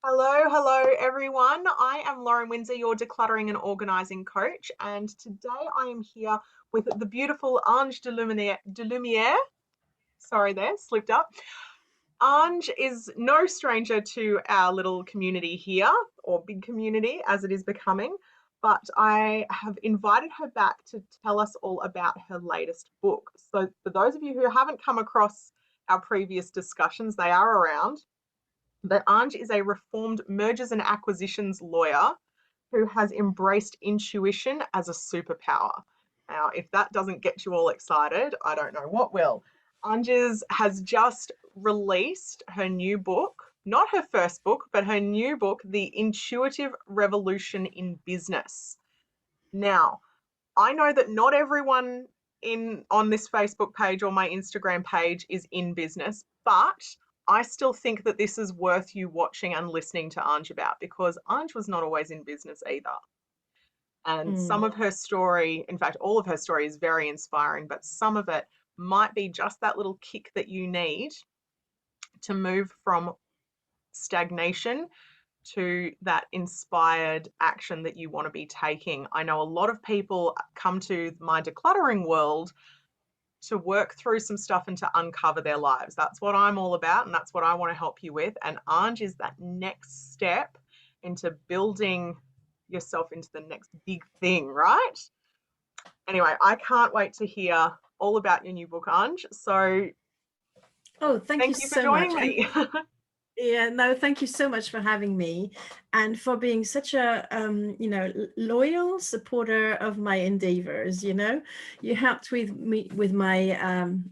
Hello everyone. I am Lauren Windsor, your decluttering and organizing coach, and today I am here with the beautiful Ange De Lumiere. Sorry, there slipped up. Ange is no stranger to our little community here, or big community as it is becoming, but I have invited her back to tell us all about her latest book. So, for those of you who haven't come across our previous discussions, they are around. But Ange is a reformed mergers and acquisitions lawyer who has embraced intuition as a superpower. Now, if that doesn't get you all excited, I don't know what will. Ange has just released her new book, not her first book, but her new book, The Intuitive Revolution in Business. Now, I know that not everyone in on this Facebook page or my Instagram page is in business, but I still think that this is worth you watching and listening to Ange about because Ange was not always in business either. And some Mm. of her story, in fact, all of her story is very inspiring, but some of it might be just that little kick that you need to move from stagnation to that inspired action that you want to be taking. I know a lot of people come to my decluttering world to work through some stuff and to uncover their lives. That's what I'm all about, and that's what I want to help you with. And Ange is that next step into building yourself into the next big thing, right? Anyway, I can't wait to hear all about your new book, Ange. So Oh, thank you thank you for so joining much. And me. yeah, no, thank you so much for having me and for being such a loyal supporter of my endeavors. You helped with me with my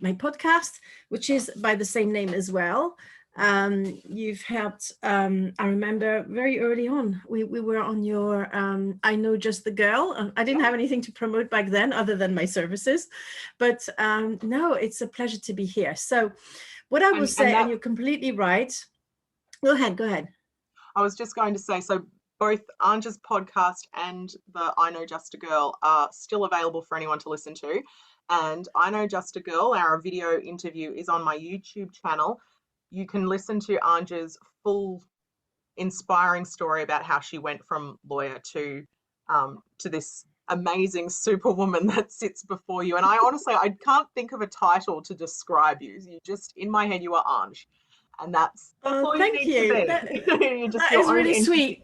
podcast, which is by the same name as well. You've helped. I remember very early on, we were on your I Know Just the Girl. I didn't have anything to promote back then other than my services, but no, it's a pleasure to be here. So, what I will And say, and that you're completely right. Go ahead, go ahead. I was just going to say, so both Anja's podcast and the I Know Just a Girl are still available for anyone to listen to. And I Know Just a Girl, our video interview, is on my YouTube channel. You can listen to Anja's full inspiring story about how she went from lawyer to this amazing superwoman that sits before you. And I honestly, I can't think of a title to describe you. You just, in my head, you are Ange, and that's Oh, all you thank need to you. be. That You're just that your is own really entity. sweet.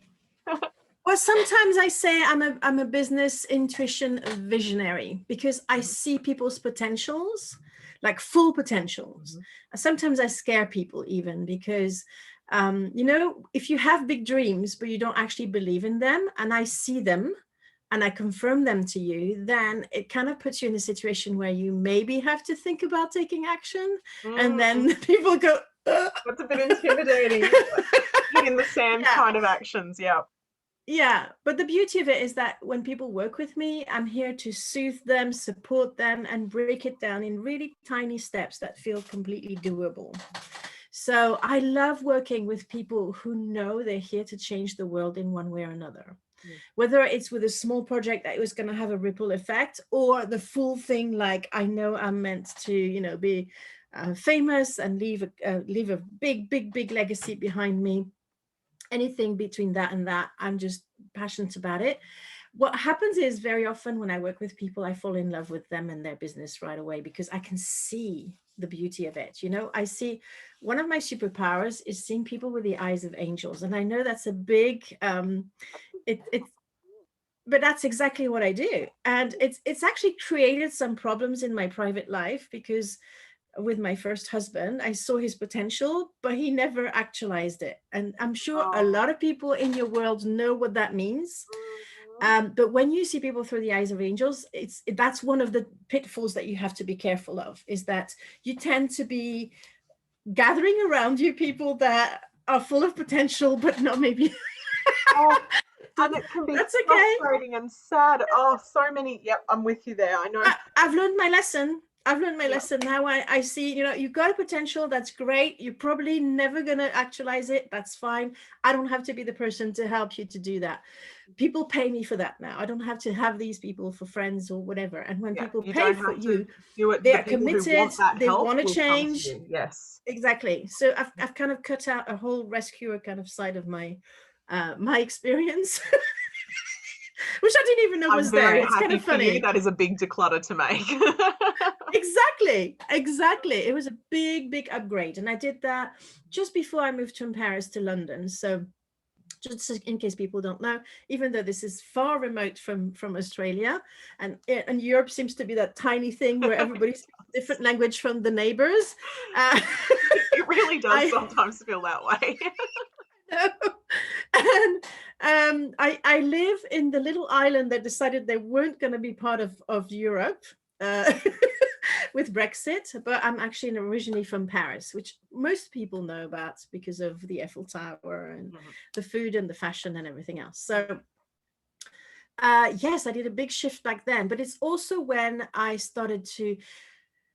Well, sometimes I say I'm a business intuition visionary because I see people's potentials, like full potentials. Mhm. Sometimes I scare people even because if you have big dreams but you don't actually believe in them, and I see them and I confirm them to you, then it kind of puts you in a situation where you maybe have to think about taking action, and Mm, then people go, "Ugh." that's a bit intimidating, isn't it? Head in the sand Yeah. kind of actions. Yeah. Yeah, but the beauty of it is that when people work with me, I'm here to soothe them, support them, and break it down in really tiny steps that feel completely doable. So I love working with people who know they're here to change the world in one way or another. Mm. Whether it's with a small project that was going to have a ripple effect, or the full thing, like I know I'm meant to, be famous and leave a big, big, big legacy behind me. Anything between that and that, I'm just passionate about it. What happens is very often when I work with people, I fall in love with them and their business right away because I can see the beauty of it. I see one of my superpowers is seeing people with the eyes of angels. And I know that's a big it but that's exactly what I do. And it's actually created some problems in my private life because with my first husband, I saw his potential, but he never actualized it. And I'm sure a Oh. lot of people in your world know what that means. Mhm. But when you see people through the eyes of angels, that's one of the pitfalls that you have to be careful of, is that you tend to be gathering around you people that are full of potential, but not maybe. Oh, So and it can be that's okay. frustrating and sad. Oh, so many. Yep, I'm with you there. I know. I've learned my lesson. I've learned my Yeah. lesson now. I see, you've got a potential. That's great. You're probably never going to actualize it. That's fine. I don't have to be the person to help you to do that. People pay me for that now. I don't have to have these people for friends or whatever. And when Yeah, people you pay don't for have to you, do it. they The are people who committed. want that They help want to will come to change. you. Yes. Exactly. So I've kind of cut out a whole rescuer kind of side of my experience, which I didn't even know I'm was there. very It's kind happy of for you. funny. That is a big declutter to make. Exactly. It was a big upgrade, and I did that just before I moved from Paris to London. So just in case people don't know, even though this is far remote from Australia, and Europe seems to be that tiny thing where everybody speaks a different language from the neighbors. uh, It really does I sometimes feel that way. know. And I live in the little island that decided they weren't going to be part of Europe. Uh, with Brexit, but I'm actually originally from Paris, which most people know about because of the Eiffel Tower and Mhm. the food and the fashion and everything else. So, yes, I did a big shift back then, but it's also when I started to.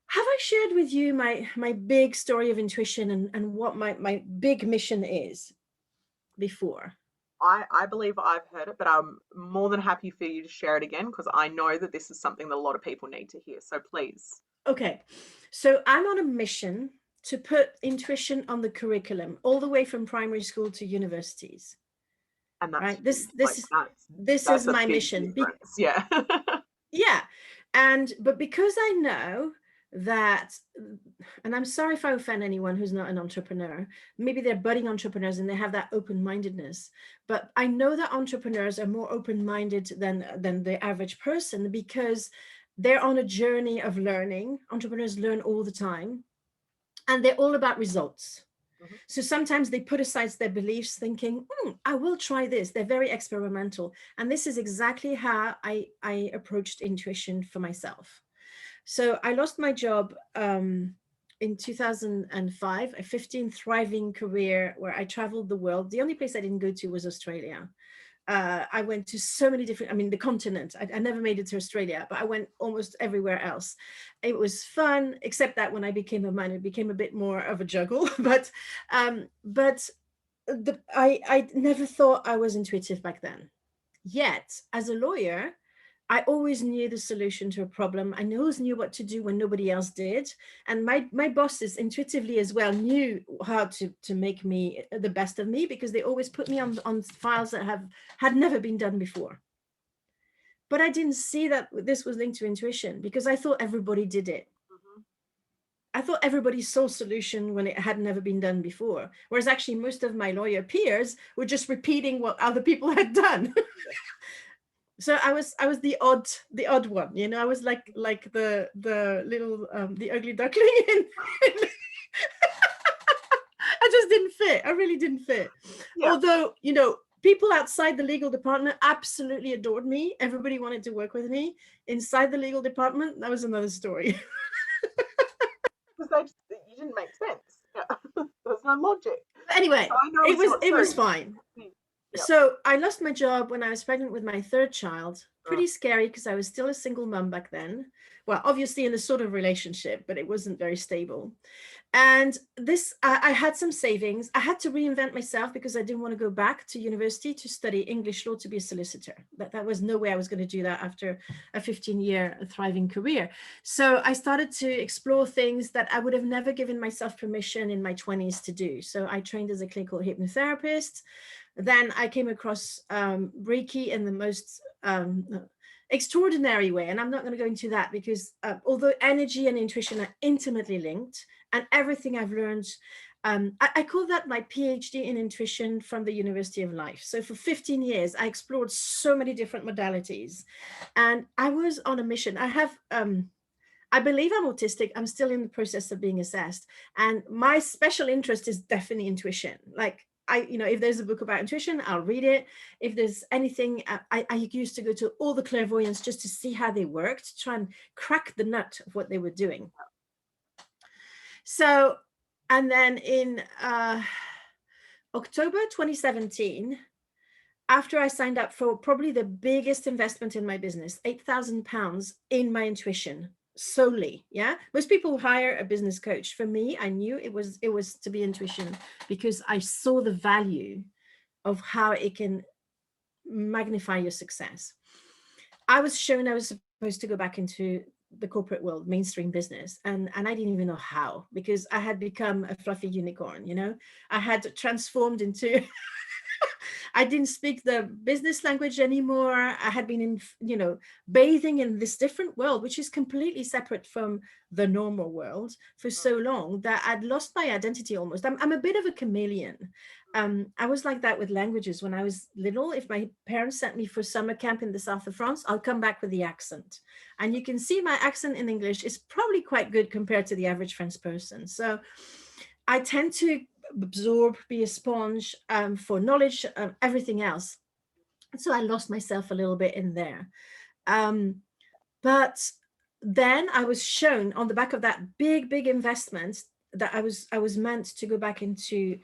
Have I shared with you my big story of intuition and what my big mission is before? I believe I've heard it, but I'm more than happy for you to share it again because I know that this is something that a lot of people need to hear. So please. Okay, so I'm on a mission to put intuition on the curriculum all the way from primary school to universities. And that's Right, huge. Like this is that's a my big mission. difference. Yeah. Yeah, but because I know that, and I'm sorry if I offend anyone who's not an entrepreneur, maybe they're budding entrepreneurs and they have that open-mindedness, but I know that entrepreneurs are more open-minded than the average person because they're on a journey of learning. Entrepreneurs learn all the time, and they're all about results. Mhm. So sometimes they put aside their beliefs thinking, I will try this. They're very experimental. And this is exactly how I approached intuition for myself. So I lost my job in 2005, a 15 thriving career where I traveled the world. The only place I didn't go to was Australia. I went to so many different, I mean, the continent. I never made it to Australia, but I went almost everywhere else. It was fun, except that when I became a man, it became a bit more of a juggle. But I never thought I was intuitive back then. Yet, as a lawyer, I always knew the solution to a problem. I always knew what to do when nobody else did. And my bosses intuitively as well knew how to make me the best of me because they always put me on files that had never been done before. But I didn't see that this was linked to intuition because I thought everybody did it. Mhm. I thought everybody saw solution when it had never been done before. Whereas actually most of my lawyer peers were just repeating what other people had done. So I was the odd one, I was like the little the ugly duckling I just didn't fit. I really didn't fit. Yeah. Although, people outside the legal department absolutely adored me. Everybody wanted to work with me. Inside the legal department, that was another story. Because you didn't make sense. Yeah. There's no logic. But So anyway, I know it it's was not it so. was fine. Yeah. So I lost my job when I was pregnant with my third child. Oh, Pretty scary because I was still a single mum back then. Well, obviously in a sort of relationship, but it wasn't very stable. And I had some savings. I had to reinvent myself because I didn't want to go back to university to study English law to be a solicitor. That was no way I was going to do that after a 15-year thriving career. So I started to explore things that I would have never given myself permission in my 20s to do. So I trained as a clinical hypnotherapist. Then I came across Reiki in the most extraordinary way. And I'm not going to go into that because although energy and intuition are intimately linked, and everything I've learned, I call that my PhD in intuition from the University of Life. So for 15 years, I explored so many different modalities, and I was on a mission. I believe I'm autistic. I'm still in the process of being assessed. And my special interest is definitely intuition. Like if there's a book about intuition, I'll read it. If there's anything, I used to go to all the clairvoyants just to see how they worked, to try and crack the nut of what they were doing. So, and then in October 2017, after I signed up for probably the biggest investment in my business, £8,000 in my intuition, solely. Yeah, most people hire a business coach. For me, I knew it was to be intuition, because I saw the value of how it can magnify your success. I was shown I was supposed to go back into the corporate world, mainstream business, and I didn't even know how, because I had become a fluffy unicorn. I had transformed into I didn't speak the business language anymore. I had been in, bathing in this different world, which is completely separate from the normal world for so long that I'd lost my identity almost. I'm a bit of a chameleon. I was like that with languages when I was little. If my parents sent me for summer camp in the south of France, I'll come back with the accent. And you can see my accent in English is probably quite good compared to the average French person. So I tend to absorb, be a sponge for knowledge, everything else. So I lost myself a little bit in there. But then I was shown on the back of that big investment that I was meant to go back into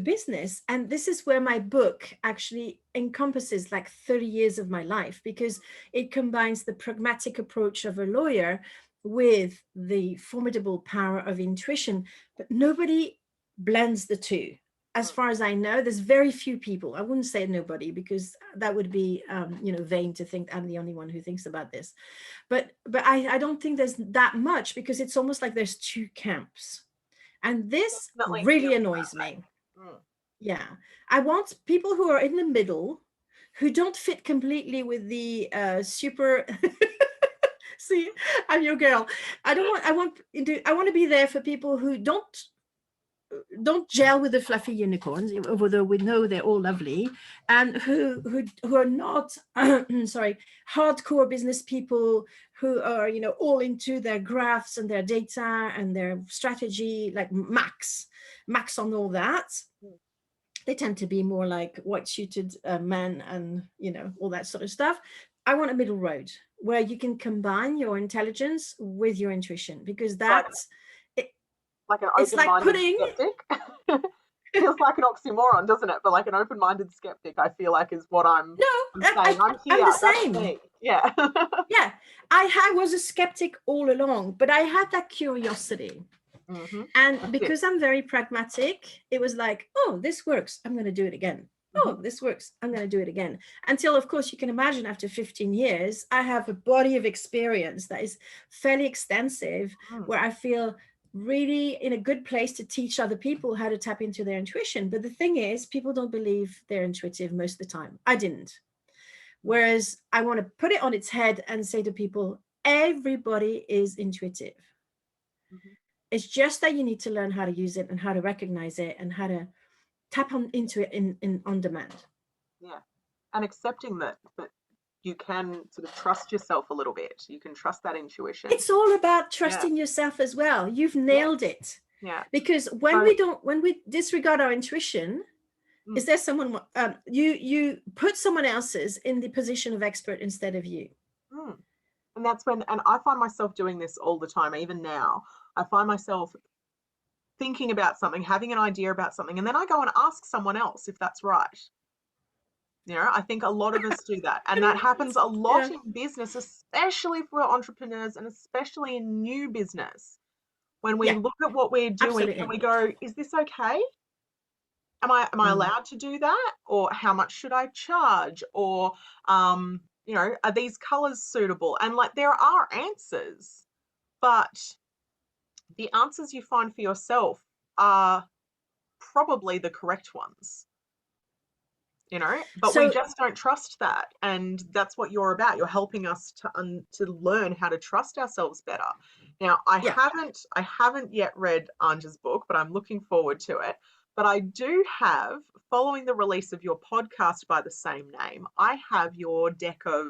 business. And this is where my book actually encompasses like 30 years of my life, because it combines the pragmatic approach of a lawyer with the formidable power of intuition. But nobody blends the two. As far as I know, there's very few people. I wouldn't say nobody, because that would be vain to think I'm the only one who thinks about this. But I don't think there's that much, because it's almost like there's two camps. And this Definitely really feels annoys that way. me. Yeah. I want people who are in the middle, who don't fit completely with the super see, I'm your girl. I want to be there for people who don't gel with the fluffy unicorns, although we know they're all lovely, and who are not sorry, hardcore business people who are all into their graphs and their data and their strategy, like max on all that. They tend to be more like white suited men and all that sort of stuff. I want a middle road where you can combine your intelligence with your intuition, because that's like an it's like open-minded putting skeptic. Feels like an oxymoron, doesn't it? But like an open-minded skeptic, I feel like is what I'm no, saying. I'm I'm here. the That's same. me. Yeah. Yeah, was a skeptic all along, but I had that curiosity. And That's because I'm very pragmatic, it was like, oh, this works, I'm going to do it again. Oh, this works, I'm going to do it again. Until, of course, you can imagine after 15 years, I have a body of experience that is fairly extensive, where I feel really in a good place to teach other people how to tap into their intuition. But the thing is, people don't believe they're intuitive most of the time. I didn't. Whereas I want to put it on its head and say to people, everybody is intuitive. It's just that you need to learn how to use it and how to recognize it and how to tap into it in on demand. Yeah. And accepting that you can sort of trust yourself a little bit. You can trust that intuition. It's all about trusting yourself as well. You've nailed it. Yeah. Because when we disregard our intuition, is there someone you put someone else's in the position of expert instead of you. And that's when, and I find myself doing this all the time, even now. I find myself thinking about something, having an idea about something, and then I go and ask someone else if that's right. I think a lot of us do that. And that happens a lot in business, especially for entrepreneurs and especially in new business. When we look at what we're doing and we go, is this okay? Am I allowed to do that? Or how much should I charge? Or are these colors suitable? And like there are answers, but the answers you find for yourself are probably the correct ones. But we just don't trust that, and that's what you're about. You're helping us to learn how to trust ourselves better. Now, I haven't yet read Ange's book, but I'm looking forward to it. But I do have, following the release of your podcast by the same name, I have your deck of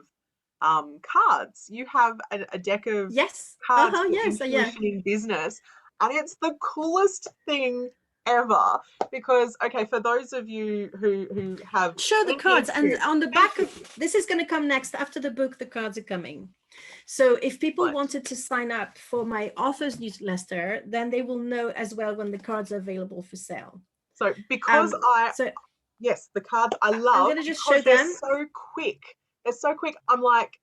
cards. You have a deck of cards for intuition in business, and it's the coolest thing ever, because for those of you who have show the cards, and on the back of this is going to come next after the book, the cards are coming. So if people wanted to sign up for my author's newsletter, then they will know as well when the cards are available for sale. So because yes, the cards I love, I'm going to just show them. They're so quick. I'm like,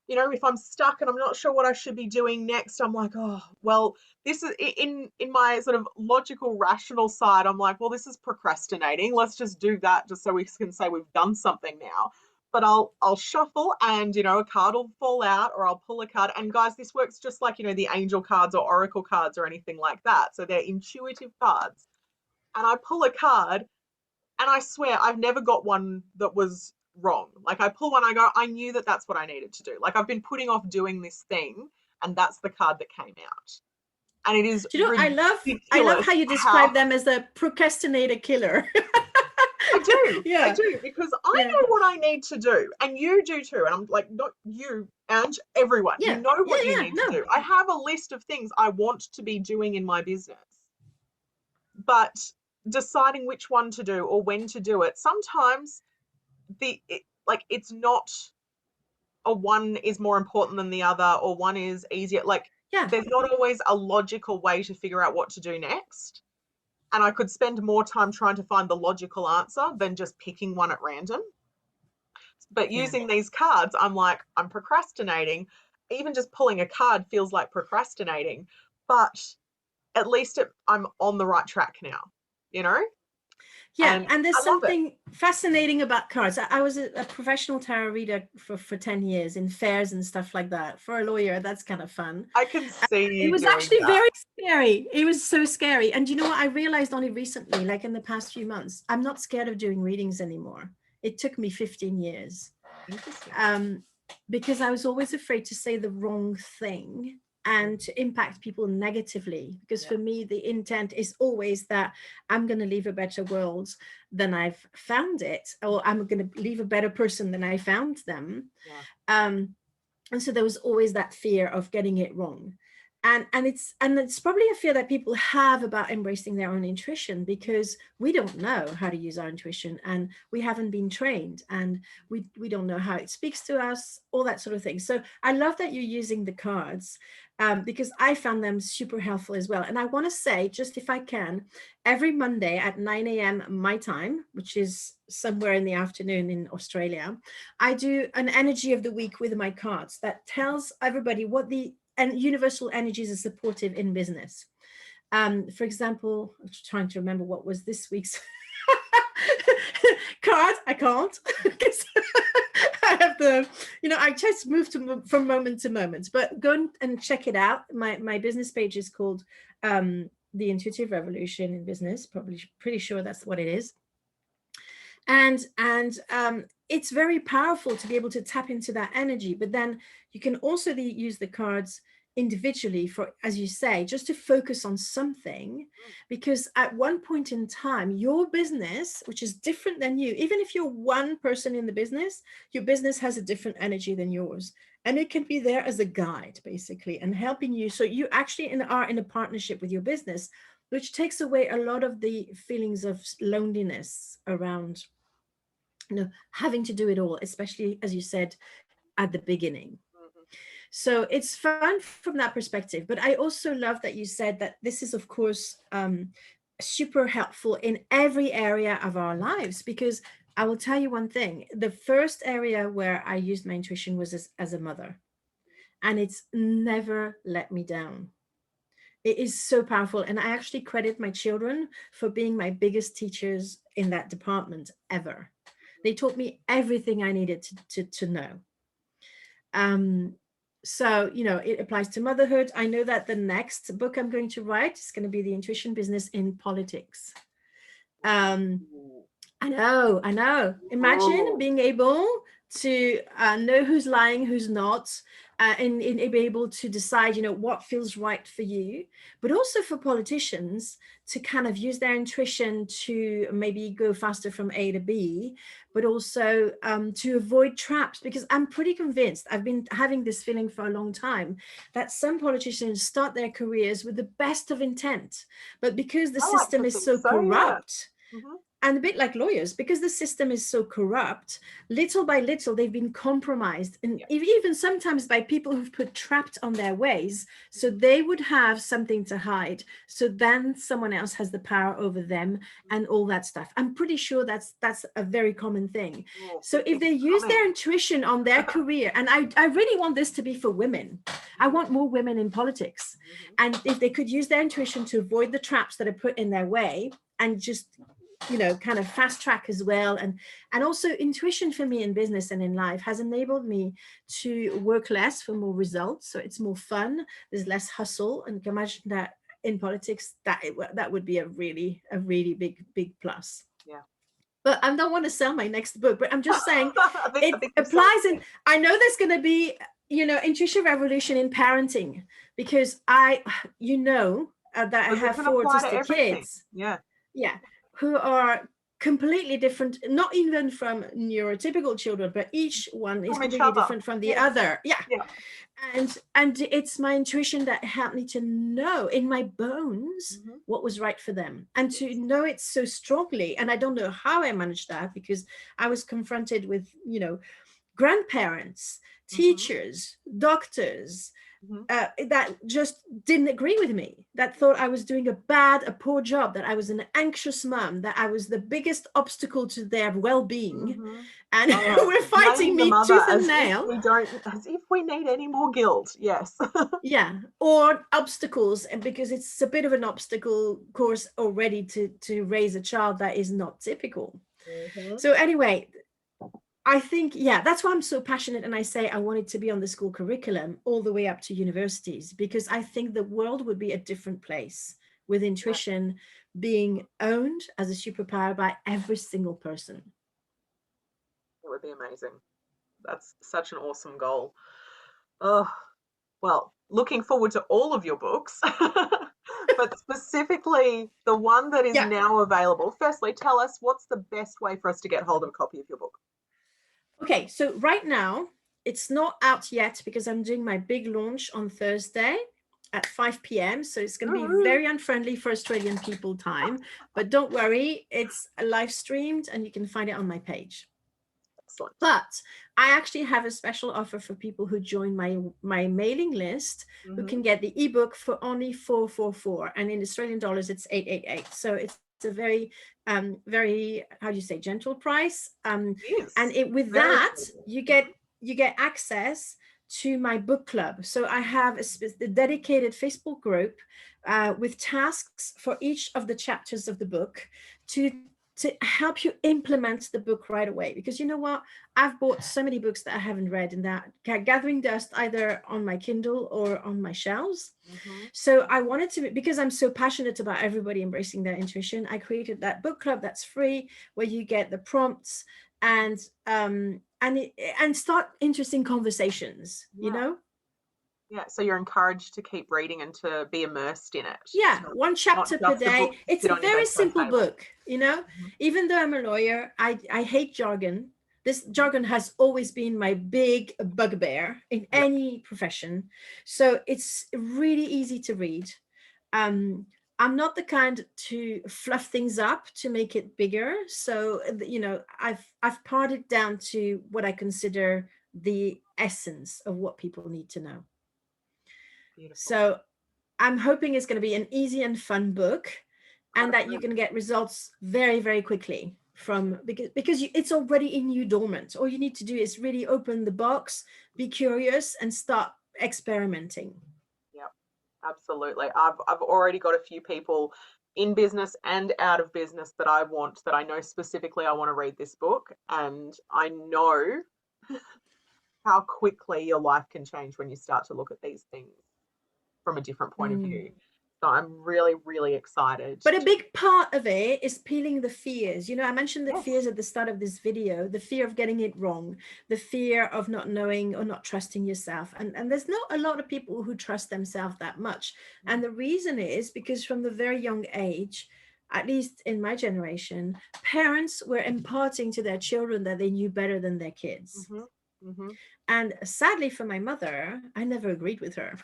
you know, if I'm stuck and I'm not sure what I should be doing next, I'm like, oh, well, this is in my sort of logical, rational side. I'm like, well, this is procrastinating. Let's just do that just so we can say we've done something now. But I'll shuffle and, you know, a card will fall out or I'll pull a card. And guys, this works just like, you know, the angel cards or oracle cards or anything like that. So they're intuitive cards. And I pull a card and I swear I've never got one that was wrong. Like I pull one, I go, I knew that that's what I needed to do. Like I've been putting off doing this thing, and that's the card that came out. And it is You know, I love ridiculous how you how describe them as the procrastinator killer. I Yeah, do, because I yeah, know what I need to do, and you do too. And I'm like, not you, and everyone, you yeah, know yeah, what you yeah. need to No, do. I have a list of things I want to be doing in my business, but deciding which one to do or when to do it, sometimes like it's not or one is more important than the other or one is easier. Like yeah, there's not always a logical way to figure out what to do next. And I could spend more time trying to find the logical answer than just picking one at random. But yeah. using these cards, I'm like, I'm procrastinating. Even just pulling a card feels like procrastinating, but at least I'm on the right track now, you know? Yeah, And and there's I love it. something fascinating about cards. I was a professional tarot reader for 10 years in fairs and stuff like that. For a lawyer, that's kind of fun. I can see It you was doing actually that. very scary. It was so scary. And you know what? I realized only recently, like in the past few months, I'm not scared of doing readings anymore. It took me 15 years. Interesting. Because I was always afraid to say the wrong thing and to impact people negatively. Because Yeah. for me, the intent is always that I'm going to leave a better world than I've found it, or I'm going to leave a better person than I found them. Yeah. And so there was always that fear of getting it wrong. And it's probably a fear that people have about embracing their own intuition, because we don't know how to use our intuition and we haven't been trained, and we don't know how it speaks to us, all that sort of thing. So I love that you're using the cards, because I found them super helpful as well. And I want to say, just if I can, every Monday at 9 a.m. my time, which is somewhere in the afternoon in Australia, I do an energy of the week with my cards that tells everybody what the and universal energies are supportive in business. For example, I'm trying to remember what was this week's card. I can't because I have the, I just move from moment to moment. But go and check it out. My business page is called The Intuitive Revolution in Business. Probably pretty sure that's what it is. And it's very powerful to be able to tap into that energy. But then you can also use the cards individually for, as you say, just to focus on something, because at one point in time, your business, which is different than you, even if you're one person in the business, your business has a different energy than yours, and it can be there as a guide basically and helping you. So you actually are in a partnership with your business, which takes away a lot of the feelings of loneliness around having to do it all, especially as you said at the beginning. So it's fun from that perspective. But I also love that you said that this is, of course, super helpful in every area of our lives, because I will tell you one thing. The first area where I used my intuition was as a mother, and it's never let me down. It is so powerful. And I actually credit my children for being my biggest teachers in that department ever. They taught me everything I needed to know. So, it applies to motherhood. I know that the next book I'm going to write is going to be The Intuition Business in Politics. I know. Imagine being able to know who's lying, who's not, and be able to decide, what feels right for you, but also for politicians to kind of use their intuition to maybe go faster from A to B, but also to avoid traps. Because I'm pretty convinced, I've been having this feeling for a long time, that some politicians start their careers with the best of intent, but because the I like system to is think so so, yeah. corrupt, Mm-hmm. and a bit like lawyers, because the system is so corrupt, little by little they've been compromised, and even sometimes by people who've put trapped on their ways, so they would have something to hide, so then someone else has the power over them and all that stuff. I'm pretty sure that's a very common thing. So if they use their intuition on their career, and I really want this to be for women, I want more women in politics, and if they could use their intuition to avoid the traps that are put in their way, and just, you know, kind of fast track as well. And also intuition for me in business and in life has enabled me to work less for more results. So it's more fun, there's less hustle, and you can imagine that in politics, that would be a really big plus. Yeah. But I don't want to sell my next book, but I'm just saying it applies. And I know there's going to be, you know, intuition revolution in parenting, because that I have 4 autistic kids. Yeah. Who are completely different, not even from neurotypical children, but each one is completely different from the other. And it's my intuition that helped me to know in my bones what was right for them, and to know it so strongly. And I don't know how I managed that, because I was confronted with, you know, grandparents, teachers, doctors, that just didn't agree with me, that thought I was doing a poor job, that I was an anxious mom, that I was the biggest obstacle to their well-being, and we're fighting me tooth and nail. As if we need any more guilt. Yes. Or obstacles, and because it's a bit of an obstacle course already to raise a child that is not typical. So anyway, I think, that's why I'm so passionate. And I say I want it to be on the school curriculum all the way up to universities, because I think the world would be a different place with intuition being owned as a superpower by every single person. It would be amazing. That's such an awesome goal. Oh, well, looking forward to all of your books, but specifically the one that is now available. Firstly, tell us, what's the best way for us to get hold of a copy of your book? Okay, so right now it's not out yet, because I'm doing my big launch on Thursday at 5 p.m. So it's going to be very unfriendly for Australian people time, but don't worry, it's live streamed and you can find it on my page. Excellent. But I actually have a special offer for people who join my mailing list, who can get the ebook for only $444, and in Australian dollars it's $888. So it's a very how do you say, gentle price, and with that you get access to my book club. So I have a dedicated Facebook group with tasks for each of the chapters of the book to help you implement the book right away. Because you know what, I've bought so many books that I haven't read, and that gathering dust either on my Kindle or on my shelves. So I wanted to, because I'm so passionate about everybody embracing their intuition, I created that book club that's free, where you get the prompts and start interesting conversations, you know? So you're encouraged to keep reading and to be immersed in it. One chapter per day. It's a very simple book, you know? Even though I'm a lawyer, I hate jargon. This jargon has always been my big bugbear in any profession. So it's really easy to read. I'm not the kind to fluff things up to make it bigger. So, you know, I've pared it down to what I consider the essence of what people need to know. Beautiful. So I'm hoping it's going to be an easy and fun book, and that you can get results very, very quickly from, because it's already in you dormant. All you need to do is really open the box, be curious, and start experimenting. Yeah, absolutely. I've already got a few people in business and out of business that I know specifically I want to read this book, and I know how quickly your life can change when you start to look at these things from a different point of view. So I'm really, really excited. But a big part of it is peeling the fears. You know, I mentioned the fears at the start of this video, the fear of getting it wrong, the fear of not knowing or not trusting yourself. And there's not a lot of people who trust themselves that much. And the reason is because from the very young age, at least in my generation, parents were imparting to their children that they knew better than their kids. And sadly for my mother, I never agreed with her.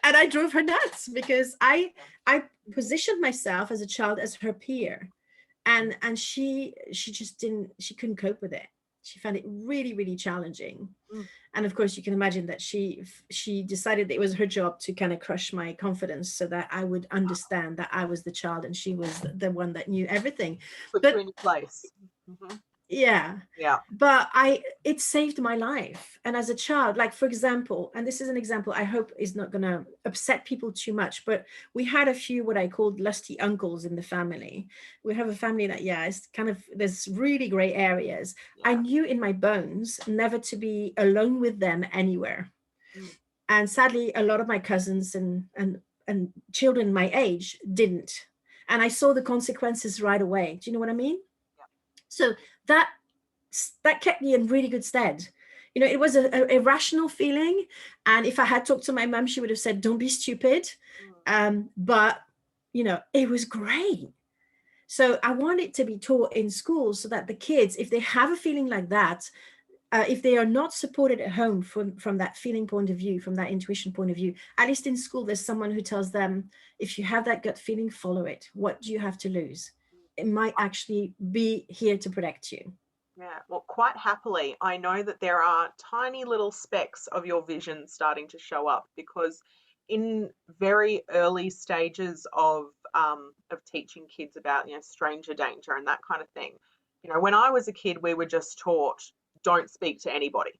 And I drove her nuts because I positioned myself as a child as her peer, and she she couldn't cope with it. She found it really, really challenging. Mm. And of course you can imagine that she decided that it was her job to kind of crush my confidence so that I would understand that I was the child and she was the one that knew everything. Put you But in your place. yeah, Yeah. but it saved my life. And as a child, like for example, and this is an example I hope is not going to upset people too much, but we had a few what I called lusty uncles in the family. We have a family that, yeah, it's kind of, there's really gray areas. Yeah. I knew in my bones never to be alone with them anywhere. And sadly a lot of my cousins and children my age didn't, and I saw the consequences right away. Do you know what I mean? Yeah. So that kept me in really good stead. You know, it was a irrational feeling, and if I had talked to my mum, she would have said, "Don't be stupid." But you know, it was great. So I want it to be taught in schools so that the kids, if they have a feeling like that, if they are not supported at home from that feeling point of view, from that intuition point of view, at least in school, there's someone who tells them, if you have that gut feeling, follow it. What do you have to lose? It might actually be here to protect you. Yeah, well, quite happily, I know that there are tiny little specks of your vision starting to show up, because in very early stages of teaching kids about, you know, stranger danger and that kind of thing. You know, when I was a kid, we were just taught, don't speak to anybody.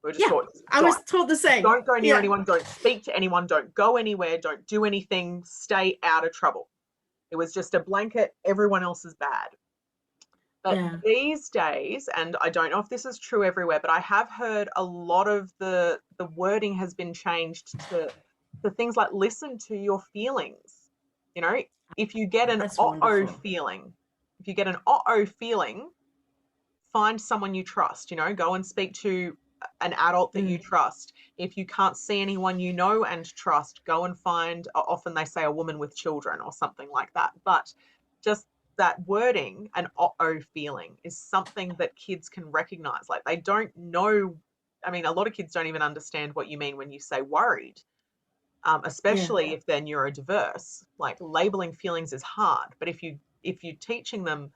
We were just Yeah, taught, I was told the same. don't go near Yeah. anyone, don't speak to anyone, don't go anywhere, don't do anything, stay out of trouble. It was just a blanket, everyone else is bad. But Yeah. these days, and I don't know if this is true everywhere, but I have heard a lot of the wording has been changed to things like listen to your feelings. You know, if you get an That's uh-oh wonderful. feeling, if you get an uh-oh feeling, find someone you trust, you know, go and speak to an adult that you trust. If you can't see anyone you know and trust, go and find, often they say a woman with children or something like that. But just that wording, an uh-oh feeling, is something that kids can recognize. Like they don't know. I mean, a lot of kids don't even understand what you mean when you say worried, Yeah. especially if they're neurodiverse. Like labeling feelings is hard, but if you're teaching them,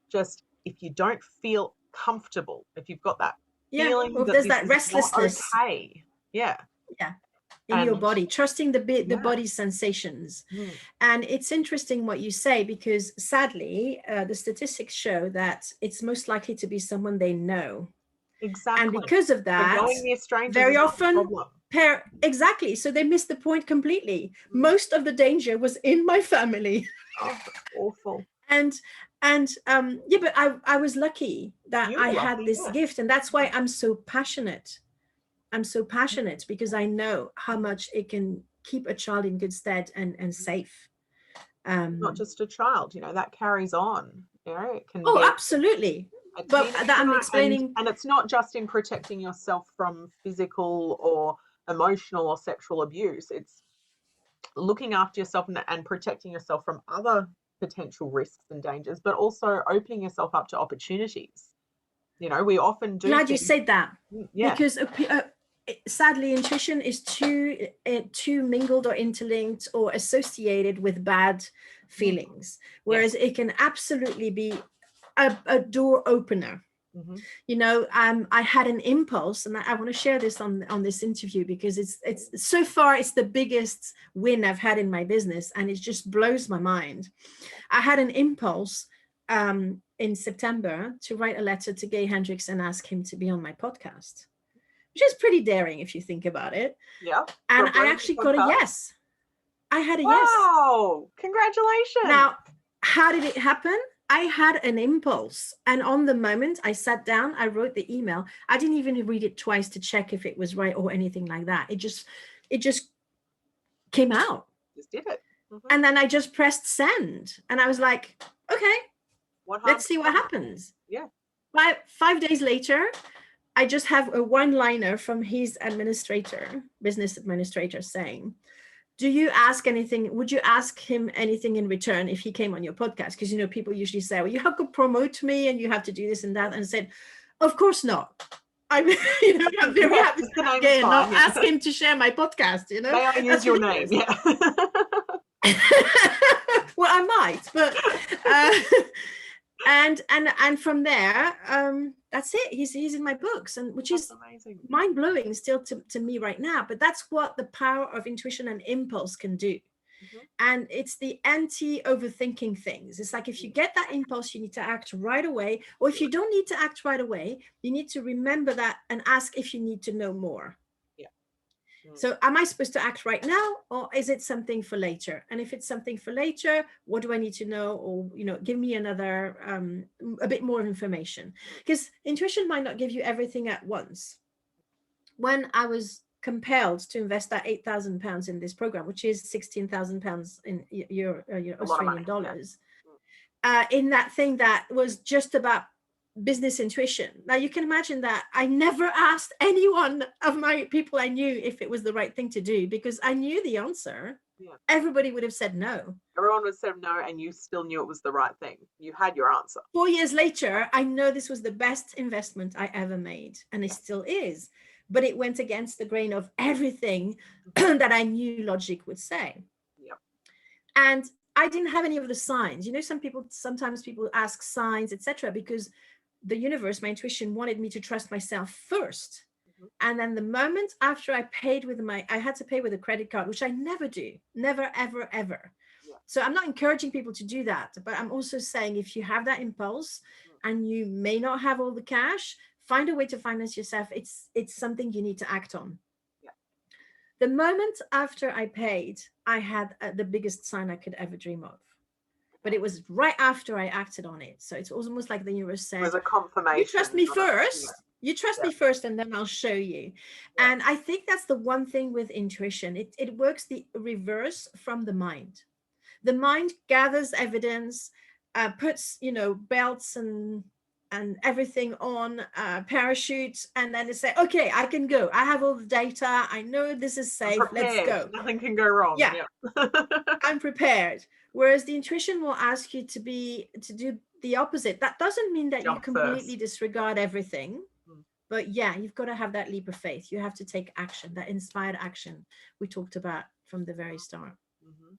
just if you don't feel comfortable, if you've got that Yeah. feeling Or if that there's this that is not restlessness. okay, yeah, Yeah. In your and body, trusting the yeah, body's sensations. And it's interesting what you say, because sadly, the statistics show that it's most likely to be someone they know. And exactly. because of So that, going near strangers very is not the often, problem. exactly. So they missed the point completely. Most of the danger was in my family. Oh, that's awful. and yeah, but I was lucky that You I were had lucky, this yeah. gift, and that's why I'm so passionate, because I know how much it can keep a child in good stead and safe. Not just a child, you know, that carries on. You know, it can Oh, be absolutely. a But that I'm teenager, explaining. and it's not just in protecting yourself from physical or emotional or sexual abuse. It's looking after yourself and protecting yourself from other potential risks and dangers, but also opening yourself up to opportunities. You know, we often do Glad you things. said that, Yeah, because sadly, intuition is too mingled or interlinked or associated with bad feelings, yes. whereas it can absolutely be a door opener. Mm-hmm. You know, I had an impulse, and I want to share this on this interview, because it's so far it's the biggest win I've had in my business, and it just blows my mind. I had an impulse in September to write a letter to Gay Hendricks and ask him to be on my podcast, which is pretty daring if you think about it. Yeah, for And a I brand new actually got a podcast. yes. I had a yes. Wow, congratulations. Now, how did it happen? I had an impulse, and on the moment I sat down, I wrote the email. I didn't even read it twice to check if it was right or anything like that. It just came out. Just did it. Mm-hmm. And then I just pressed send, and I was like, okay, What let's harm see can what come? happens. Yeah. 5 days later, I just have a one-liner from his business administrator, saying, do you ask anything? Would you ask him anything in return if he came on your podcast? Because, people usually say, well, you have to promote me and you have to do this and that. And I said, of course not. I'm, you know, I'm very happy Just to the have name's Gay and not fine, yeah. ask him to share my podcast, you know. May I use That's your ridiculous. name? Yeah. Well, I might, but and from there, that's it. He's in my books, and which That's is amazing. mind blowing still to me right now. But that's what the power of intuition and impulse can do. Mhm. And it's the anti overthinking things. It's like if you get that impulse, you need to act right away. Or if you don't need to act right away, you need to remember that and ask if you need to know more. Yeah. So am I supposed to act right now, or is it something for later? And if it's something for later, what do I need to know? Or, you know, give me another, a bit more information. Because intuition might not give you everything at once. When I was compelled to invest that £8,000 in this program, which is £16,000 in your A lot of money. Australian Yeah. dollars, in that thing that was just about business intuition. Now you can imagine that I never asked anyone of my people I knew if it was the right thing to do, because I knew the answer. Yeah. Everybody would have said no. Everyone would say no, and you still knew it was the right thing. You had your answer. 4 years later, I know this was the best investment I ever made, and it still is. But it went against the grain of everything that I knew logic would say. Yep. And I didn't have any of the signs. You know, sometimes people ask signs, etc., because the universe, my intuition, wanted me to trust myself first. And then the moment after I had to pay with a credit card, which I never do, never, ever, ever. Yeah. So I'm not encouraging people to do that, but I'm also saying if you have that impulse and you may not have all the cash, find a way to finance yourself. It's something you need to act on. Yeah. The moment after I paid, I had the biggest sign I could ever dream of. But it was right after I acted on it. So it's almost like the universe said, It was a confirmation. you trust me first. Yeah. You trust me first, and then I'll show you. Yeah. And I think that's the one thing with intuition. It works the reverse from the mind. The mind gathers evidence, puts, you know, belts and everything on, parachutes, and then they say, okay, I can go. I have all the data. I know this is safe. Let's go. Nothing can go wrong. Yeah. Yeah. I'm prepared. Whereas the intuition will ask you to do the opposite. That doesn't mean that you Jump completely first. disregard everything. But yeah, you've got to have that leap of faith. You have to take action, that inspired action we talked about from the very start. Mm-hmm.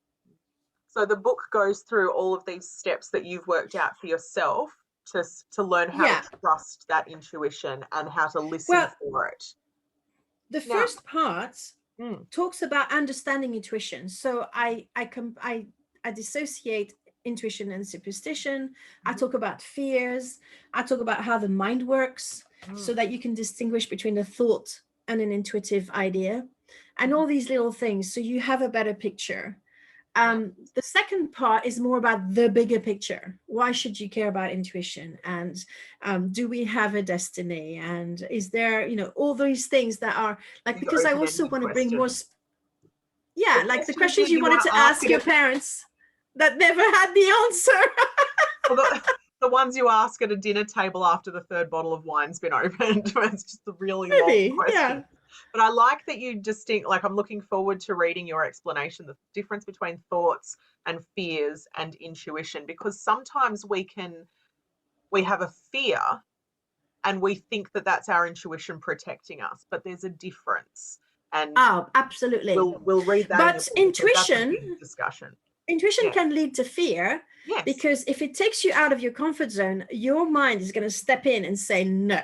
So the book goes through all of these steps that you've worked out for yourself to learn how to trust that intuition and how to listen for it. The first part talks about understanding intuition. So I dissociate intuition and superstition. I talk about fears. I talk about how the mind works so that you can distinguish between a thought and an intuitive idea, and all these little things, so you have a better picture. The second part is more about the bigger picture. Why should you care about intuition? And do we have a destiny? And is there, you know, all these things that are like, because I also want to bring more, like the questions you wanted to ask your parents that never had the answer. Well, the ones you ask at a dinner table after the third bottle of wine's been opened. It's just a really long question. Yeah. But I like that you like, I'm looking forward to reading your explanation, the difference between thoughts and fears and intuition, because sometimes we have a fear and we think that that's our intuition protecting us, but there's a difference. And absolutely. We'll read that. But intuition, discussion. Intuition can lead to fear, because if it takes you out of your comfort zone, your mind is going to step in and say no.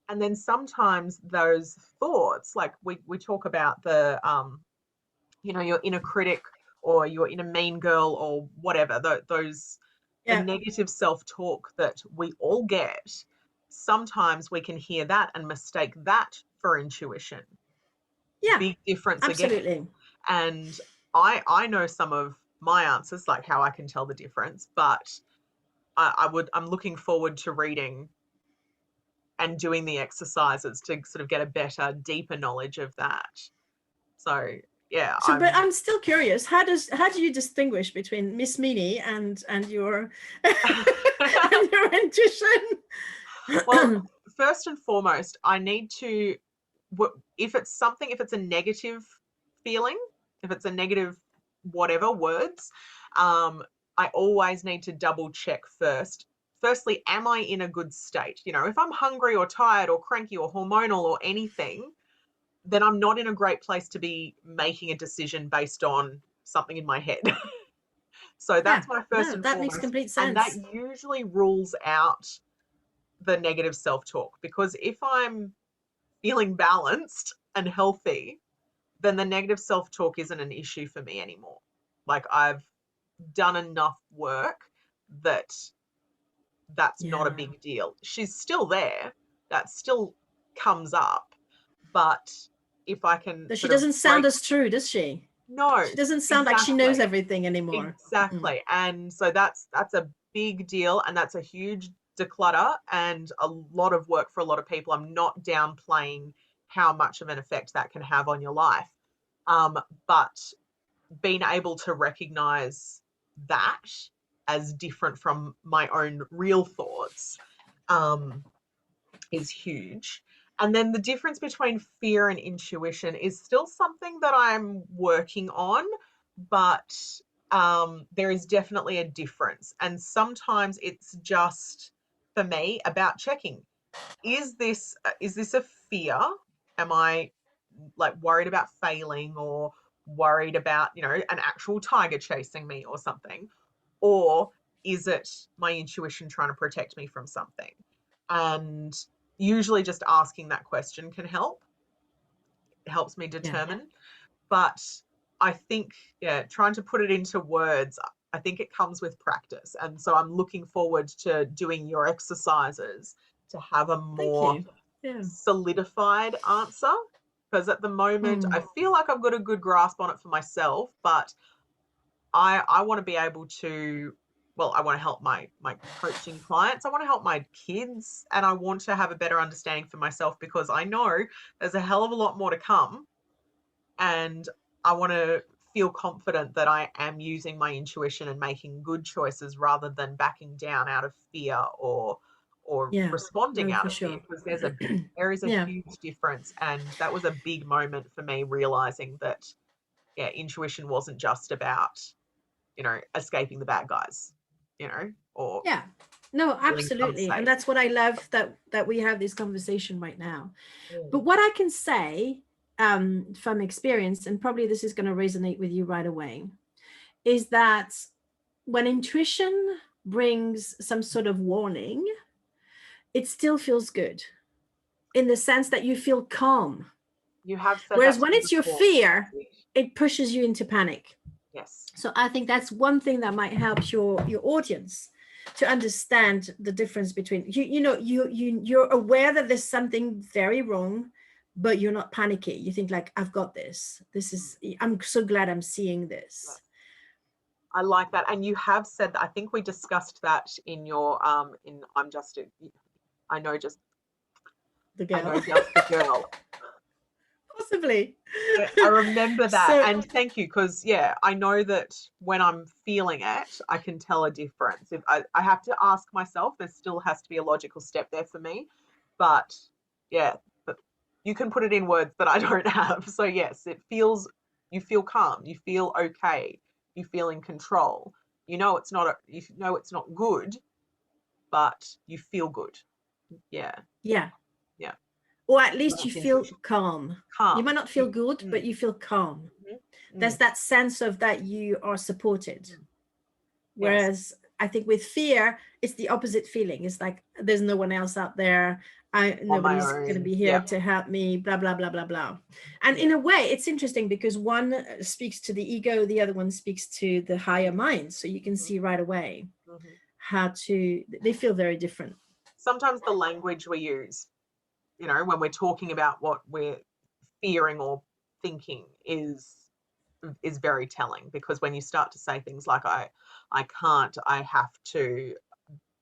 And then sometimes those thoughts, like we talk about the, you know, your inner critic or your inner mean girl or whatever, those the negative self-talk that we all get, sometimes we can hear that and mistake that for intuition. Yeah, big difference absolutely. Again. And I know some of my answers, like how I can tell the difference, but I'm looking forward to reading and doing the exercises to sort of get a better, deeper knowledge of that. So yeah. But I'm still curious. How do you distinguish between Miss Meanie and your and your intuition? Well, first and foremost, I need to, if it's a negative feeling, if it's a negative whatever words, I always need to double check first firstly, am I in a good state? You know, if I'm hungry or tired or cranky or hormonal or anything, then I'm not in a great place to be making a decision based on something in my head. So Yeah. that's my first No, and that makes foremost. complete And that sense. usually rules out the negative self-talk, because if I'm feeling balanced and healthy, then the negative self-talk isn't an issue for me anymore. Like, I've done enough work that that's not a Yeah. big deal. She's still there. That still comes up. But if I can But she sort of doesn't sound break, as true, does she? no, She doesn't sound like she knows exactly. everything anymore. Mm. Exactly. And so that's a big deal, and that's a huge declutter and a lot of work for a lot of people. I'm not downplaying how much of an effect that can have on your life. But being able to recognize that as different from my own real thoughts is huge. And then the difference between fear and intuition is still something that I'm working on, but there is definitely a difference. And sometimes it's just, for me, about checking, is this a fear? Am I like worried about failing, or worried about, you know, an actual tiger chasing me or something? Or is it my intuition trying to protect me from something? And usually just asking that question can help. It helps me Yeah. determine. But I think, yeah, trying to put it into words, I think it comes with practice. And so I'm looking forward to doing your exercises to have a Thank more you. Yeah. solidified answer. Because at the moment, I feel like I've got a good grasp on it for myself, but I want to be able to, well, I want to help my coaching clients. I want to help my kids, and I want to have a better understanding for myself, because I know there's a hell of a lot more to come, and I want to feel confident that I am using my intuition and making good choices rather than backing down out of fear, or Yeah. responding No, out for of fear, sure. because there is a Yeah. huge difference. And that was a big moment for me, realizing that, yeah, intuition wasn't just about, you know, escaping the bad guys, you know, or Yeah. No, feeling absolutely. And unsafe. that's what I love, that we have this conversation right now. But Mm. what I can say, from experience, and probably this is going to resonate with you right away, is that when intuition brings some sort of warning, it still feels good, in the sense that you feel calm. You have said Whereas that to when me it's your before. fear, it pushes you into panic. Yes. So I think that's one thing that might help your audience to understand the difference between you're aware that there's something very wrong, but you're not panicky. You think like, I've got this. This is, I'm so glad I'm seeing Yes. this. I like that. And you have said that, I think we discussed that in your in I'm just a, I know just The I girl. know just the girl. Possibly. I remember that. So And thank you, because, yeah, I know that when I'm feeling it, I can tell a difference. If I have to ask myself, there still has to be a logical step there for me. But yeah, but you can put it in words that I don't have. So yes, you feel calm, you feel okay, you feel in control. You know it's not good, but you feel good. Yeah, yeah, yeah. or at least you That's feel intuition. calm. You might Calm. not feel good, but Mm, you feel calm. mhm, There's mm, that sense of that you are supported. mm. Yes. Whereas I think with fear, it's the opposite feeling. It's like there's no one else out there. On my Nobody's going to own. be here Yeah. to help me. Blah blah blah blah blah. And Yeah. in a way, it's interesting because one speaks to the ego, the other one speaks to the higher mind. So you can Mhm, see right away mhm. how to. They feel very different. Sometimes the language we use, you know, when we're talking about what we're fearing or thinking is very telling, because when you start to say things like I can't, I have to,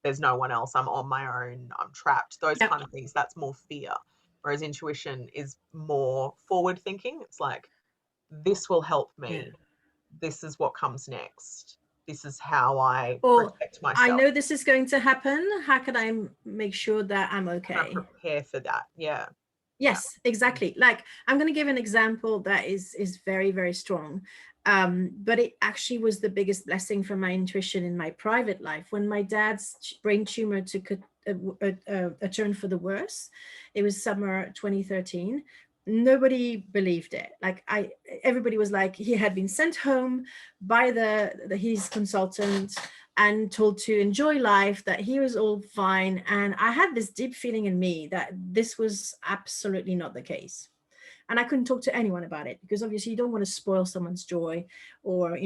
there's no one else, I'm on my own, I'm trapped, those Yep. kind of things, that's more fear. Whereas intuition is more forward thinking. It's like, this will help Yeah. me. This is what comes next. This is how I Or protect I myself. know this is going to happen. How can I make sure that I'm How can I okay? prepare for that? Yeah. Yes, exactly. Like, I'm going to give an example that is very, very strong. But it actually was the biggest blessing for my intuition in my private life. When my dad's brain tumor took a turn for the worse, it was summer 2013. Nobody believed it. Like, everybody was like, he had been sent home by his consultant and told to enjoy life, that he was all fine. And I had this deep feeling in me that this was absolutely not the case. And I couldn't talk to anyone about it because obviously you don't want to spoil someone's joy, or,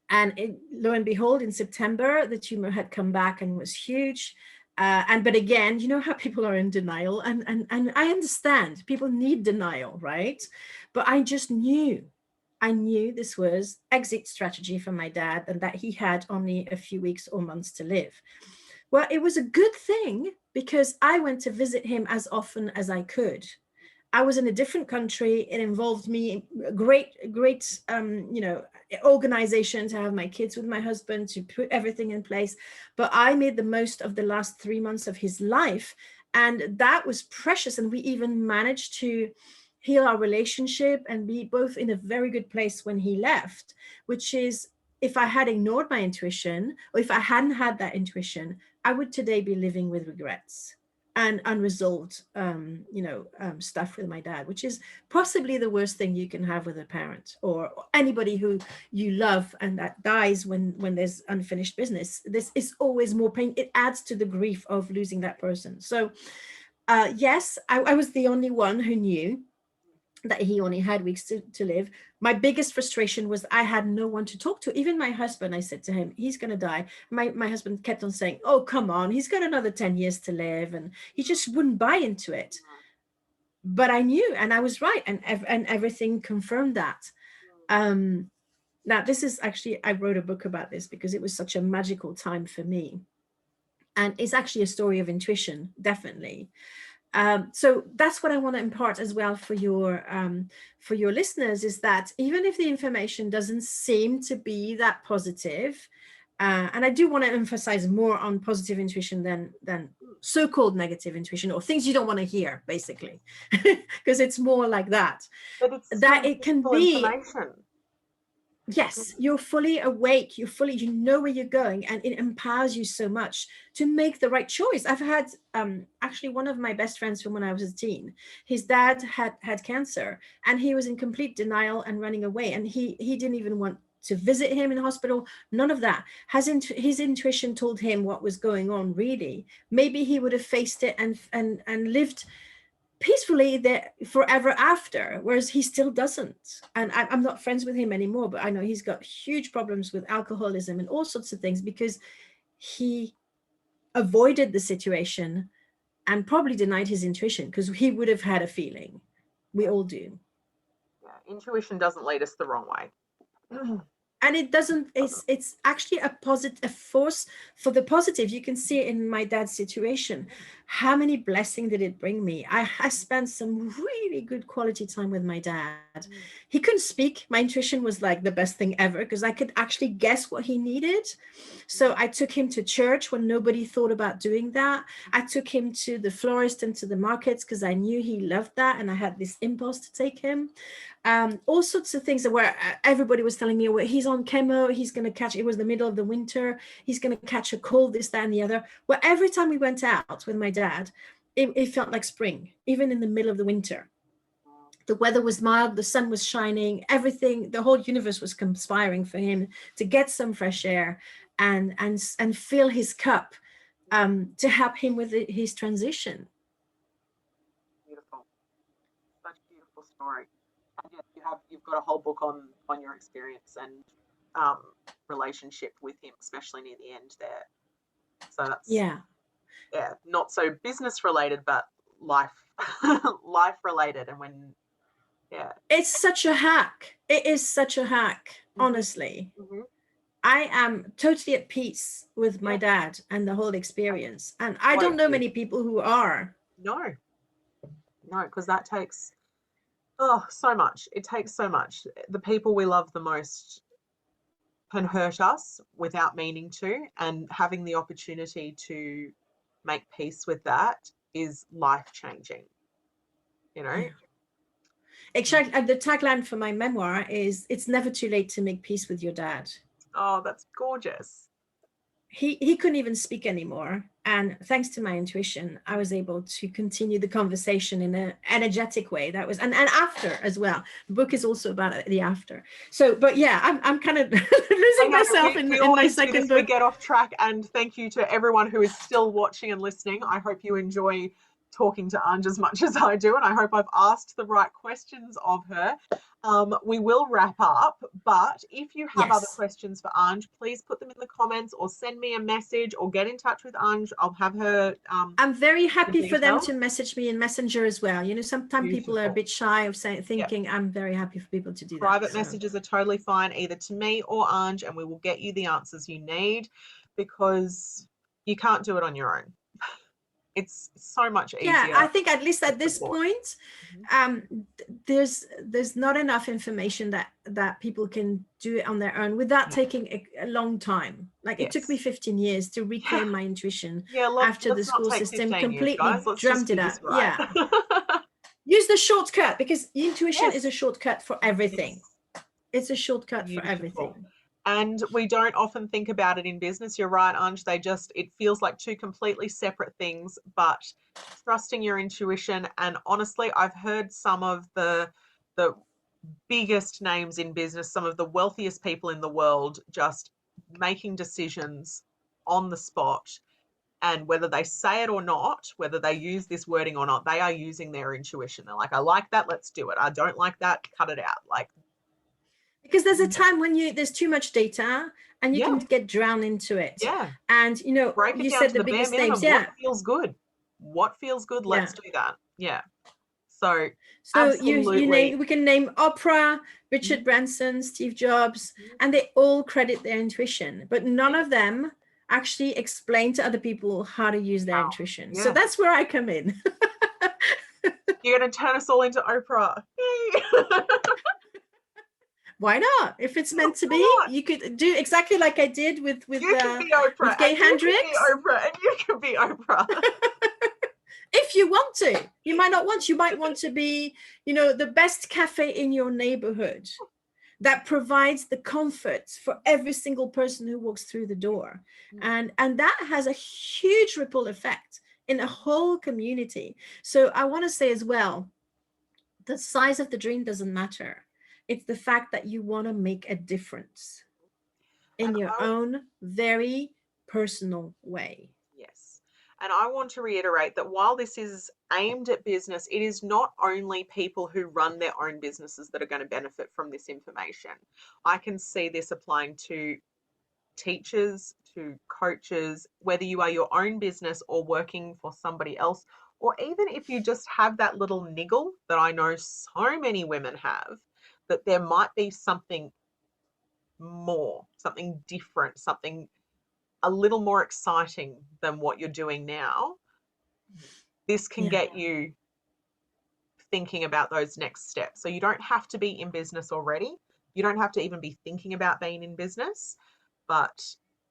and lo and behold, in September, the tumor had come back and was huge. But again, you know how people are in denial, and I understand people need denial, right? But I knew this was exit strategy for my dad, and that he had only a few weeks or months to live. Well, it was a good thing because I went to visit him as often as I could. I was in a different country. It involved me great organization to have my kids with my husband, to put everything in place. But I made the most of the last 3 months of his life, and that was precious. And we even managed to heal our relationship and be both in a very good place when he left, which is, if I had ignored my intuition, or if I hadn't had that intuition, I would today be living with regrets and unresolved stuff with my dad, which is possibly the worst thing you can have with a parent, or anybody who you love and that dies when there's unfinished business. This is always more pain. It adds to the grief of losing that person. So yes, I was the only one who knew that he only had weeks to live. My biggest frustration was I had no one to talk to. Even my husband, I said to him, he's going to die. My husband kept on saying, oh, come on, he's got another 10 years to live. And he just wouldn't buy into it. But I knew, and I was right. And everything confirmed that. Now, this is actually, I wrote a book about this because it was such a magical time for me. And it's actually a story of intuition, definitely. So that's what I want to impart as well for your listeners, is that even if the information doesn't seem to be that positive, and I do want to emphasize more on positive intuition than so-called negative intuition, or things you don't want to hear, basically, because it's more like that. But it's That still it can useful be, information. yes, you're fully awake, you know where you're going, and it empowers you so much to make the right choice. I've had actually one of my best friends from when I was a teen, his dad had cancer, and he was in complete denial and running away, and he didn't even want to visit him in hospital, none of that. His intuition told him what was going on, really. Maybe he would have faced it and lived peacefully there forever after, whereas he still doesn't. And I'm not friends with him anymore, but I know he's got huge problems with alcoholism and all sorts of things because he avoided the situation and probably denied his intuition, because he would have had a feeling. We all do. Yeah, intuition doesn't lead us the wrong way. And it doesn't, it's actually a force for the positive. You can see it in my dad's situation. How many blessings did it bring me? I spent some really good quality time with my dad. He couldn't speak. My intuition was like the best thing ever, because I could actually guess what he needed. So I took him to church when nobody thought about doing that. I took him to the florist and to the markets because I knew he loved that, and I had this impulse to take him. All sorts of things that were, everybody was telling me, well, he's on chemo, he's going to catch, it was the middle of the winter, he's going to catch a cold, this, that, and the other. Well, every time we went out with my dad, it felt like spring, even in the middle of the winter. The weather was mild, the sun was shining, everything, the whole universe was conspiring for him to get some fresh air and fill his cup, to help him with his transition. Beautiful. Such a beautiful story. And yeah, you've got a whole book on your experience and relationship with him, especially near the end there. So that's, Yeah. yeah, not so business related, but life life related. And when, yeah. It's such a hack. It is such a hack, honestly. Mm-hmm. I am totally at peace with my Yeah, dad and the whole experience. And I what don't it know is. many people who are. No, no, because that takes, oh, so much. It takes so much. The people we love the most can hurt us without meaning to, and having the opportunity to make peace with that is life changing. you know. Yeah. Actually, the tagline for my memoir is, "It's never too late to make peace with your dad." Oh, that's gorgeous. He couldn't even speak anymore, and thanks to my intuition, I was able to continue the conversation in an energetic way. That was, and after as well. The book is also about the after. So, but yeah, I'm kind of losing myself we in my always do second this. We book. get off track, and thank you to everyone who is still watching and listening. I hope you enjoy talking to Ange as much as I do, and I hope I've asked the right questions of her. We will wrap up, but if you have other Yes. questions for Ange, please put them in the comments or send me a message or get in touch with Ange. I'll have her. I'm very happy for them details. to message me in Messenger as well. You know, sometimes people are a Beautiful. bit shy of saying, Yep. thinking. I'm very happy for people to do that. Private So. messages are totally fine, either to me or Ange, and we will get you the answers you need, because you can't do it on your own. It's so much easier. Yeah, I think at least at this support. point, there's not enough information that people can do it on their own without taking a long time. Like it took me 15 years to reclaim my intuition after the school system completely drummed it up. Right. Yeah. Use the shortcut, because intuition is a shortcut for everything. It's a shortcut for everything. And we don't often think about it in business. You're right, Ange. It feels like two completely separate things, but trusting your intuition. And honestly, I've heard some of the biggest names in business, some of the wealthiest people in the world, just making decisions on the spot. And whether they say it or not, whether they use this wording or not, they are using their intuition. They're like, I like that, let's do it. I don't like that, cut it out. Like, because there's a time when there's too much data and you can get drowned into it. Yeah. And you know, break it you down said to the bare biggest minimum. names. Yeah. What feels good? What feels good? Let's do that. Yeah. So absolutely. We can name Oprah, Richard Branson, Steve Jobs, and they all credit their intuition, but none of them actually explain to other people how to use their intuition. So that's where I come in. You're going to turn us all into Oprah. Why not? If it's meant to be, you could do exactly like I did with you can be Oprah, with Gay Hendricks. You can be Oprah, and you can be Oprah. If you want to. You might not want. You might want to be, you know, the best cafe in your neighborhood that provides the comfort for every single person who walks through the door. And that has a huge ripple effect in a whole community. So I want to say as well, the size of the dream doesn't matter. It's the fact that you want to make a difference in your own very personal way. Yes. And I want to reiterate that while this is aimed at business, it is not only people who run their own businesses that are going to benefit from this information. I can see this applying to teachers, to coaches, whether you are your own business or working for somebody else, or even if you just have that little niggle that I know so many women have, that there might be something more, something different, something a little more exciting than what you're doing now. This can get you thinking about those next steps. So you don't have to be in business already. You don't have to even be thinking about being in business. But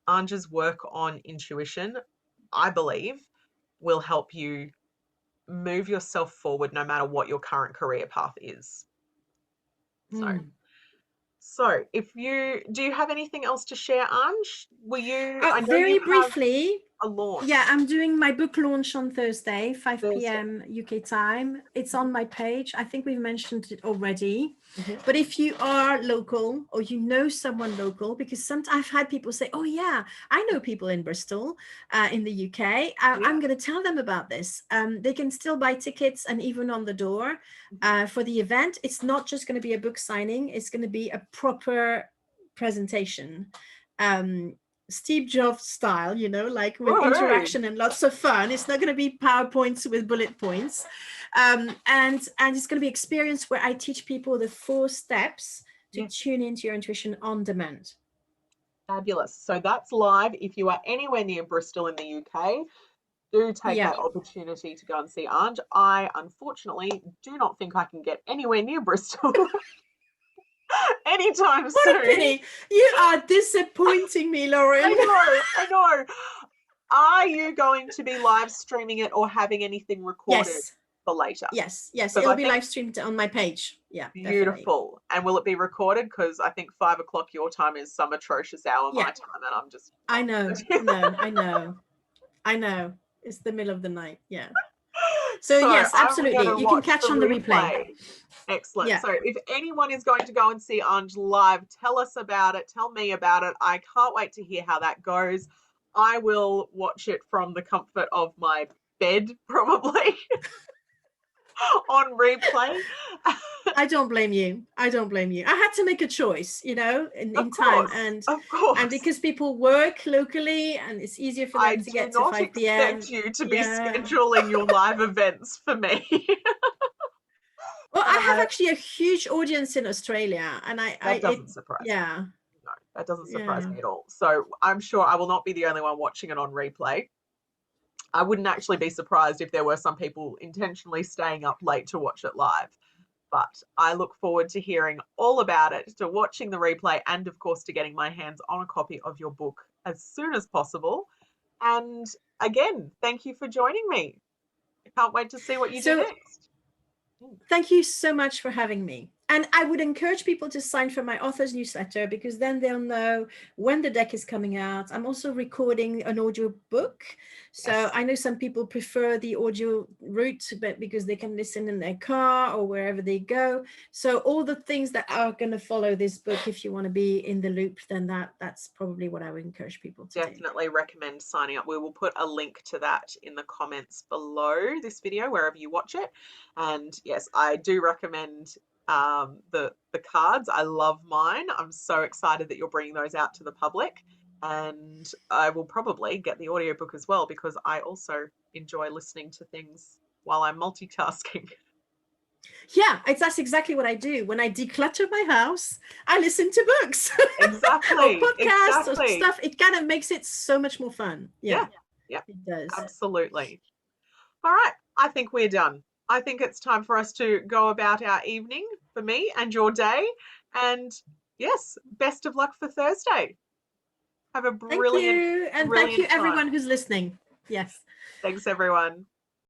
Ange's work on intuition, I believe, will help you move yourself forward no matter what your current career path is. So if do you have anything else to share, Ange? I know very you briefly, have a launch. Yeah, I'm doing my book launch on Thursday, 5 p.m. UK time. It's on my page. I think we've mentioned it already. But if you are local or you know someone local, because sometimes I've had people say, oh yeah, I know people in Bristol, in the UK. I'm going to tell them about this. They can still buy tickets and even on the door for the event. It's not just going to be a book signing. It's going to be a proper presentation. Steve Jobs style, you know, like with interaction and lots of fun. It's not going to be PowerPoints with bullet points. And it's going to be experience where I teach people the 4 steps to tune into your intuition on demand. Fabulous. So that's live. If you are anywhere near Bristol in the UK, do take that opportunity to go and see Ange. I unfortunately do not think I can get anywhere near Bristol anytime soon. What a pity. You are disappointing me, Lauren. I know. Are you going to be live streaming it or having anything recorded? for later? Yes, yes, 'Cause it'll I be think live streamed on my page. Yeah, definitely. beautiful. And will it be recorded? Because I think 5 o'clock your time is some atrocious hour my Yeah, time, and I'm just I not know, gonna do that. I know, I know. It's the middle of the night. Yeah. So So yes, I'm absolutely. gonna You can watch the catch on the replay. replay. Excellent. Yeah. So if anyone is going to go and see Ange live, tell us about it. Tell me about it. I can't wait to hear how that goes. I will watch it from the comfort of my bed, probably on replay. I don't blame you. I don't blame you. I had to make a choice, you know, in time, Of and course. because people work locally and it's easier for I them to do get to not 5 p.m. expect you to be Yeah. scheduling your live events for me. Well, I have Uh, actually a huge audience in Australia, and that doesn't surprise me. yeah, No, that doesn't surprise yeah. me at all. So I'm sure I will not be the only one watching it on replay. I wouldn't actually be surprised if there were some people intentionally staying up late to watch it live. But I look forward to hearing all about it, to watching the replay, and of course, to getting my hands on a copy of your book as soon as possible. And again, thank you for joining me. I can't wait to see what you do So next. thank you so much for having me. And I would encourage people to sign for my author's newsletter, because then they'll know when the deck is coming out. I'm also recording an audio book. So Yes. I know some people prefer the audio route, but because they can listen in their car or wherever they go. So all the things that are going to follow this book, if you want to be in the loop, then that's probably what I would encourage people to do. Definitely recommend signing up. We will put a link to that in the comments below this video, wherever you watch it. And yes, I do recommend the cards. I love mine. I'm so excited that you're bringing those out to the public. And I will probably get the audiobook as well, because I also enjoy listening to things while I'm multitasking. Yeah, that's exactly what I do. When I declutter my house, I listen to books or Exactly, podcasts or exactly. stuff. It kind of makes it so much more fun. Yeah, Yeah, yeah, it does. absolutely. All right, I think we're done. I think it's time for us to go about our evening, for me and your day. And yes, best of luck for Thursday. Have a Thank brilliant, you. And thank you, brilliant time. everyone who's listening. Yes. Thanks, everyone.